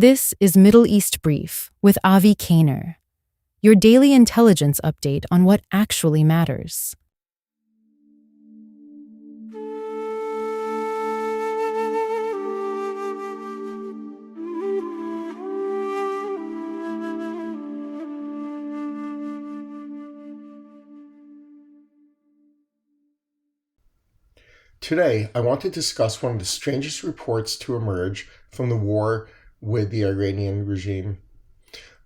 This is Middle East Brief with Avi Kaner, your daily intelligence update on what actually matters. Today, I want to discuss one of the strangest reports to emerge from the war with the Iranian regime.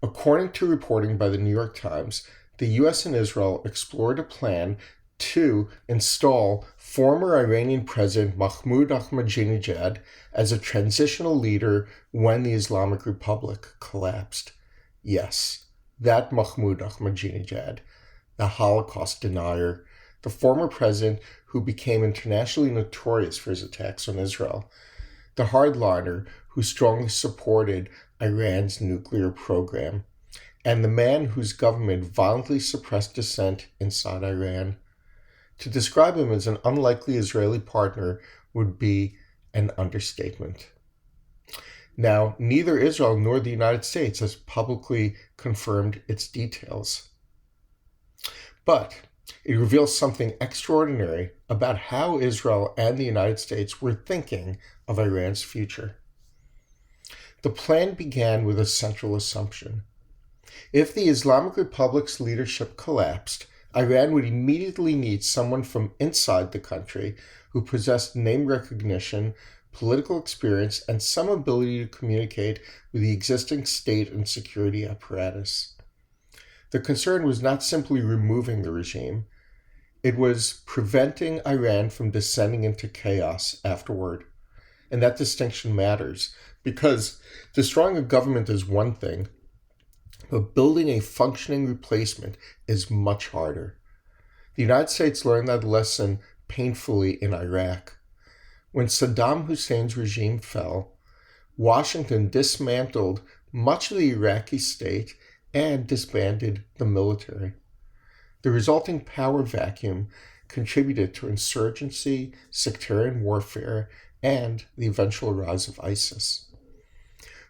According to reporting by the New York Times, the U.S. and Israel explored a plan to install former Iranian President Mahmoud Ahmadinejad as a transitional leader when the Islamic Republic collapsed. Yes, that Mahmoud Ahmadinejad, the Holocaust denier, the former president who became internationally notorious for his attacks on Israel, the hardliner who strongly supported Iran's nuclear program, and the man whose government violently suppressed dissent inside Iran. To describe him as an unlikely Israeli partner would be an understatement. Now, neither Israel nor the United States has publicly confirmed its details. But it reveals something extraordinary about how Israel and the United States were thinking of Iran's future. The plan began with a central assumption. If the Islamic Republic's leadership collapsed, Iran would immediately need someone from inside the country who possessed name recognition, political experience, and some ability to communicate with the existing state and security apparatus. The concern was not simply removing the regime. It was preventing Iran from descending into chaos afterward. And that distinction matters because destroying a government is one thing, but building a functioning replacement is much harder. The United States learned that lesson painfully in Iraq. When Saddam Hussein's regime fell, Washington dismantled much of the Iraqi state and disbanded the military. The resulting power vacuum contributed to insurgency, sectarian warfare, and the eventual rise of ISIS.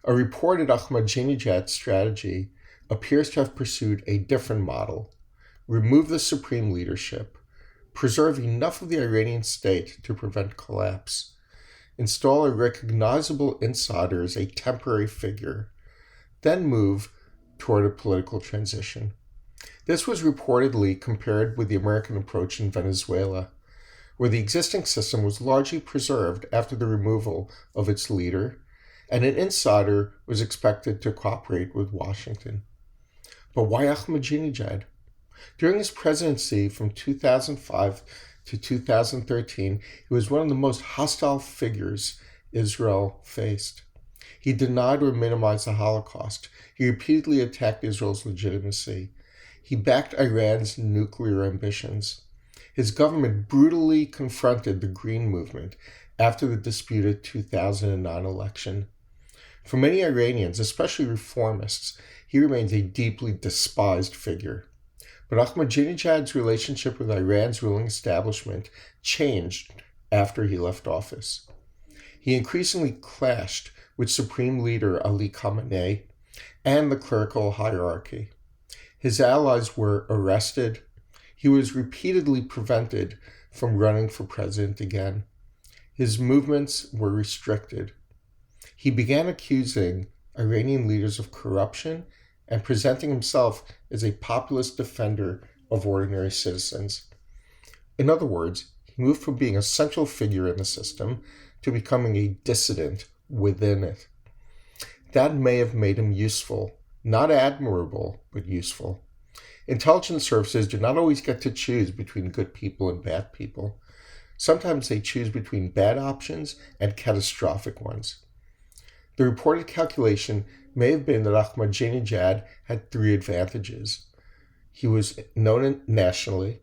A reported Ahmadinejad strategy appears to have pursued a different model: remove the supreme leadership, preserve enough of the Iranian state to prevent collapse, install a recognizable insider as a temporary figure, then move toward a political transition. This was reportedly compared with the American approach in Venezuela, where the existing system was largely preserved after the removal of its leader, and an insider was expected to cooperate with Washington. But why Ahmadinejad? During his presidency from 2005 to 2013, he was one of the most hostile figures Israel faced. He denied or minimized the Holocaust. He repeatedly attacked Israel's legitimacy. He backed Iran's nuclear ambitions. His government brutally confronted the Green Movement after the disputed 2009 election. For many Iranians, especially reformists, he remains a deeply despised figure. But Ahmadinejad's relationship with Iran's ruling establishment changed after he left office. He increasingly clashed with Supreme Leader Ali Khamenei and the clerical hierarchy. His allies were arrested. He was repeatedly prevented from running for president again. His movements were restricted. He began accusing Iranian leaders of corruption and presenting himself as a populist defender of ordinary citizens. In other words, he moved from being a central figure in the system to becoming a dissident within it. That may have made him useful, not admirable, but useful. Intelligence services do not always get to choose between good people and bad people. Sometimes they choose between bad options and catastrophic ones. The reported calculation may have been that Ahmadinejad had three advantages. He was known nationally,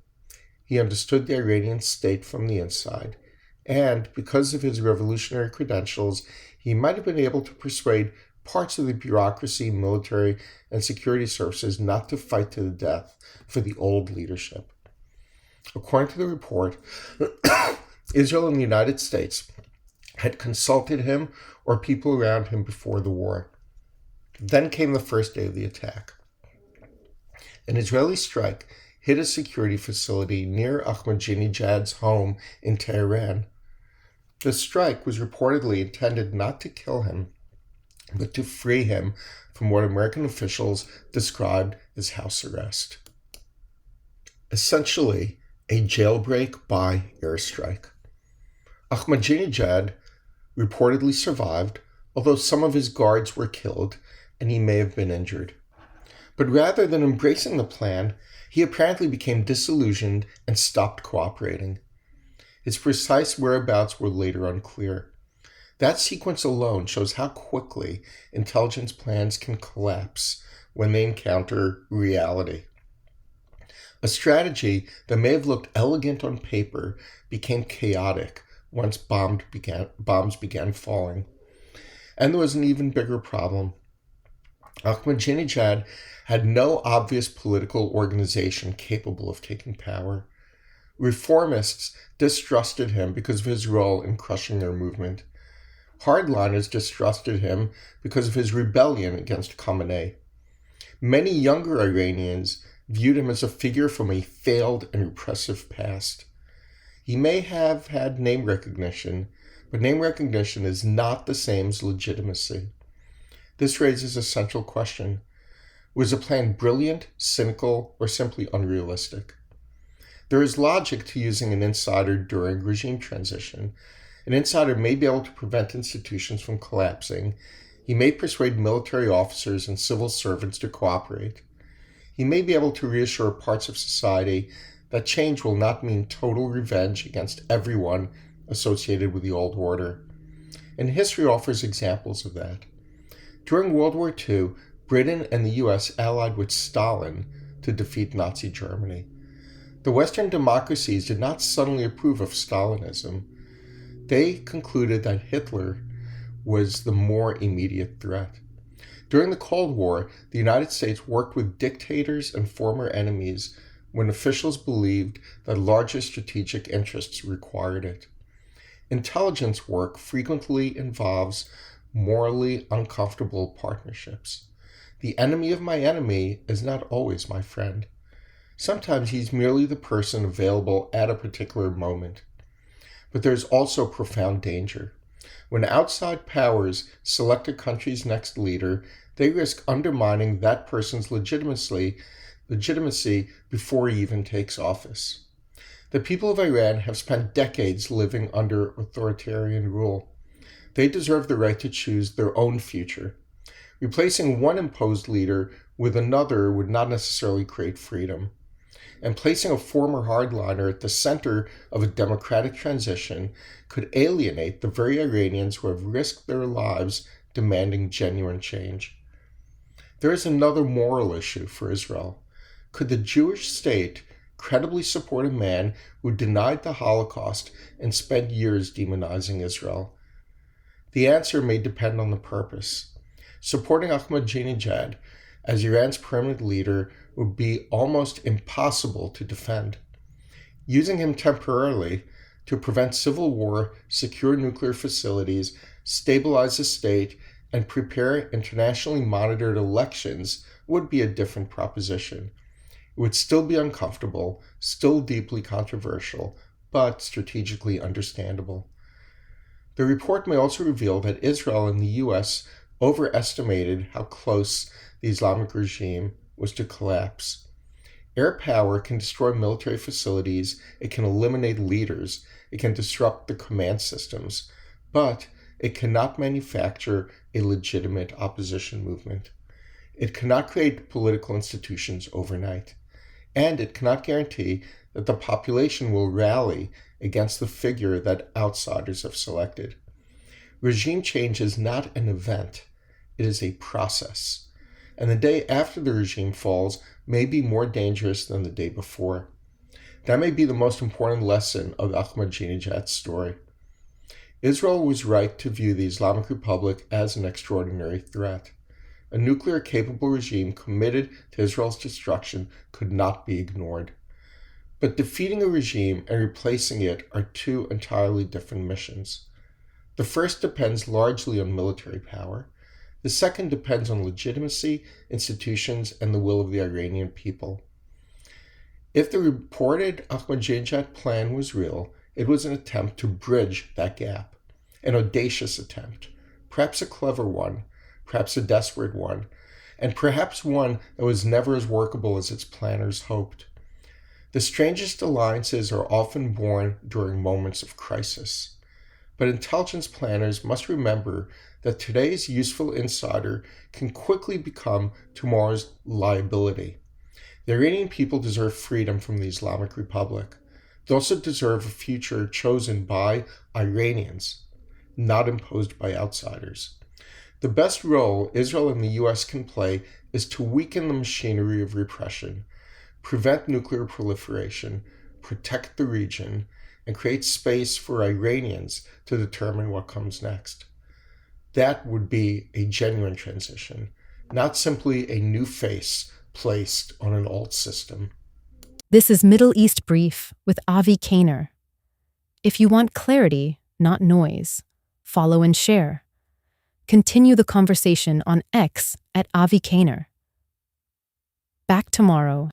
he understood the Iranian state from the inside, and because of his revolutionary credentials, he might have been able to persuade parts of the bureaucracy, military, and security services not to fight to the death for the old leadership. According to the report, Israel and the United States had consulted him or people around him before the war. Then came the first day of the attack. An Israeli strike hit a security facility near Ahmadinejad's home in Tehran. The strike was reportedly intended not to kill him, but to free him from what American officials described as house arrest. Essentially, a jailbreak by airstrike. Ahmadinejad reportedly survived, although some of his guards were killed and he may have been injured. But rather than embracing the plan, he apparently became disillusioned and stopped cooperating. His precise whereabouts were later unclear. That sequence alone shows how quickly intelligence plans can collapse when they encounter reality. A strategy that may have looked elegant on paper became chaotic once bombs began falling. And there was an even bigger problem. Ahmadinejad had no obvious political organization capable of taking power. Reformists distrusted him because of his role in crushing their movement. Hardliners distrusted him because of his rebellion against Khamenei. Many younger Iranians viewed him as a figure from a failed and repressive past. He may have had name recognition, but name recognition is not the same as legitimacy. This raises a central question. Was the plan brilliant, cynical, or simply unrealistic? There is logic to using an insider during regime transition. An insider may be able to prevent institutions from collapsing. He may persuade military officers and civil servants to cooperate. He may be able to reassure parts of society that change will not mean total revenge against everyone associated with the old order. And history offers examples of that. During World War II, Britain and the US allied with Stalin to defeat Nazi Germany. The Western democracies did not suddenly approve of Stalinism. They concluded that Hitler was the more immediate threat. During the Cold War, the United States worked with dictators and former enemies when officials believed that larger strategic interests required it. Intelligence work frequently involves morally uncomfortable partnerships. The enemy of my enemy is not always my friend. Sometimes he's merely the person available at a particular moment. But there's also profound danger. When outside powers select a country's next leader, they risk undermining that person's legitimacy before he even takes office. The people of Iran have spent decades living under authoritarian rule. They deserve the right to choose their own future. Replacing one imposed leader with another would not necessarily create freedom. And placing a former hardliner at the center of a democratic transition could alienate the very Iranians who have risked their lives demanding genuine change. There is another moral issue for Israel. Could the Jewish state credibly support a man who denied the Holocaust and spent years demonizing Israel? The answer may depend on the purpose. Supporting Ahmadinejad as Iran's permanent leader would be almost impossible to defend. Using him temporarily to prevent civil war, secure nuclear facilities, stabilize the state, and prepare internationally monitored elections would be a different proposition. It would still be uncomfortable, still deeply controversial, but strategically understandable. The report may also reveal that Israel and the US overestimated how close the Islamic regime was to collapse. Air power can destroy military facilities, it can eliminate leaders, it can disrupt the command systems, but it cannot manufacture a legitimate opposition movement. It cannot create political institutions overnight, and it cannot guarantee that the population will rally against the figure that outsiders have selected. Regime change is not an event, it is a process. And the day after the regime falls may be more dangerous than the day before. That may be the most important lesson of Ahmadinejad's story. Israel was right to view the Islamic Republic as an extraordinary threat. A nuclear-capable regime committed to Israel's destruction could not be ignored. But defeating a regime and replacing it are two entirely different missions. The first depends largely on military power. The second depends on legitimacy, institutions, and the will of the Iranian people. If the reported Ahmadinejad plan was real, it was an attempt to bridge that gap. An audacious attempt, perhaps a clever one, perhaps a desperate one, and perhaps one that was never as workable as its planners hoped. The strangest alliances are often born during moments of crisis. But intelligence planners must remember that today's useful insider can quickly become tomorrow's liability. The Iranian people deserve freedom from the Islamic Republic. They also deserve a future chosen by Iranians, not imposed by outsiders. The best role Israel and the US can play is to weaken the machinery of repression, prevent nuclear proliferation, protect the region, and create space for Iranians to determine what comes next. That would be a genuine transition, not simply a new face placed on an old system. This is Middle East Brief with Avi Kaner. If you want clarity, not noise, follow and share. Continue the conversation on X at Avi Kaner. Back tomorrow.